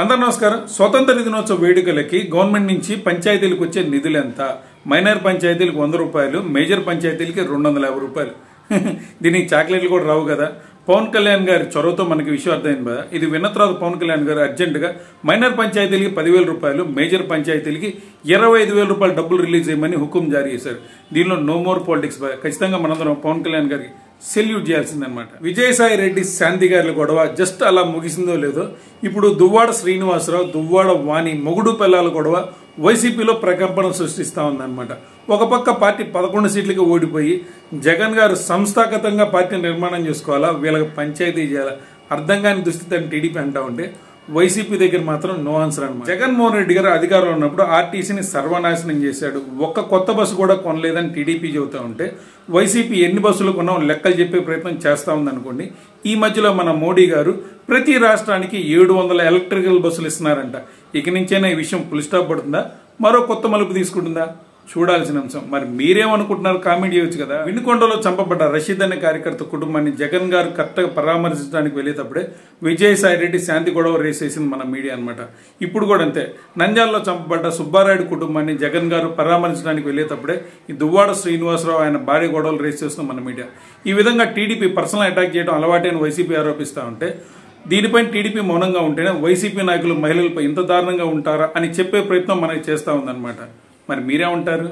అందరూ నమస్కారం. స్వతంత్ర దినోత్సవ వేడుకలకి గవర్నమెంట్ నుంచి పంచాయతీలకు వచ్చే నిధులు ఎంత? మైనర్ పంచాయతీలకు 100 రూపాయలు, మేజర్ పంచాయతీలకి 250 రూపాయలు. దీనికి చాక్లెట్లు కూడా రావు కదా. పవన్ కళ్యాణ్ గారి చొరవతో మనకి విషయం అర్థమైంది కదా. ఇది విన్న తర్వాత పవన్ కళ్యాణ్ గారు అర్జెంటుగా మైనర్ పంచాయతీలకి 10,000 రూపాయలు, మేజర్ పంచాయతీలకి 25,000 రూపాయలు డబ్బులు రిలీజ్ చేయమని హుకుం జారీ చేశారు. దీనిలో నో మోర్ పాలిటిక్స్. ఖచ్చితంగా మనందరం పవన్ కళ్యాణ్ గారికి సెల్యూట్ చేయాల్సిందనమాట. విజయసాయి రెడ్డి శాంతి గారి గొడవ జస్ట్ అలా ముగిసిందో లేదో, ఇప్పుడు దువ్వాడ శ్రీనివాసరావు, దువ్వాడ వాణి మొగుడు పిల్లల గొడవ వైసీపీలో ప్రకంపన సృష్టిస్తా ఉందన్నమాట. ఒక పక్క పార్టీ 11 సీట్లకి ఓడిపోయి జగన్ గారు సంస్థాగతంగా పార్టీ నిర్మాణం చేసుకోవాలా, వీళ్ళకి పంచాయతీ చేయాలా అర్థం కాని దుస్థితి అని టీడీపీ అంటా ఉంటే, వైసీపీ దగ్గర మాత్రం నో ఆన్సర్ అనమాట. జగన్మోహన్ రెడ్డి గారు అధికారంలో ఉన్నప్పుడు ఆర్టీసీని సర్వనాశనం చేశాడు, ఒక్క కొత్త బస్సు కూడా కొనలేదని టీడీపీ చెబుతా ఉంటే, వైసీపీ ఎన్ని బస్సులు కొన్నాం లెక్కలు చెప్పే ప్రయత్నం చేస్తా ఉందనుకోండి. ఈ మధ్యలో మన మోడీ గారు ప్రతి రాష్ట్రానికి 700 ఎలక్ట్రికల్ బస్సులు ఇస్తున్నారంట. ఇక నుంచైనా ఈ విషయం ఫుల్ స్టాప్ పడుతుందా, మరో కొత్త మలుపు తీసుకుంటుందా చూడాల్సిన అంశం. మరి మీరేమనుకుంటున్నారు కామెంట్ చేయొచ్చు కదా. వినుకొండలో చంపబడ్డ రషీద్ అనే కార్యకర్త కుటుంబాన్ని జగన్ గారు కరెక్ట్గా పరామర్శించడానికి వెళ్ళేటప్పుడే విజయసాయి రెడ్డి శాంతి గొడవ రేసేసింది మన మీడియా అనమాట. ఇప్పుడు కూడా అంతే. నంద్యాలలో చంపబడ్డ సుబ్బారాయుడు కుటుంబాన్ని జగన్ గారు పరామర్శించడానికి వెళ్ళేటప్పుడే ఈ దువ్వాడ శ్రీనివాసరావు ఆయన భార్య గొడవలు రేస్ చేస్తుంది మన మీడియా. ఈ విధంగా టీడీపీ పర్సనల్ అటాక్ చేయడం అలవాటైన వైసీపీ ఆరోపిస్తూ ఉంటే, దీనిపై టీడీపీ మౌనంగా ఉంటేనే వైసీపీ నాయకులు మహిళలపై ఇంత దారుణంగా ఉంటారా అని చెప్పే ప్రయత్నం మనకి చేస్తూ ఉందన్నమాట. మరి మీరే ఉంటారు?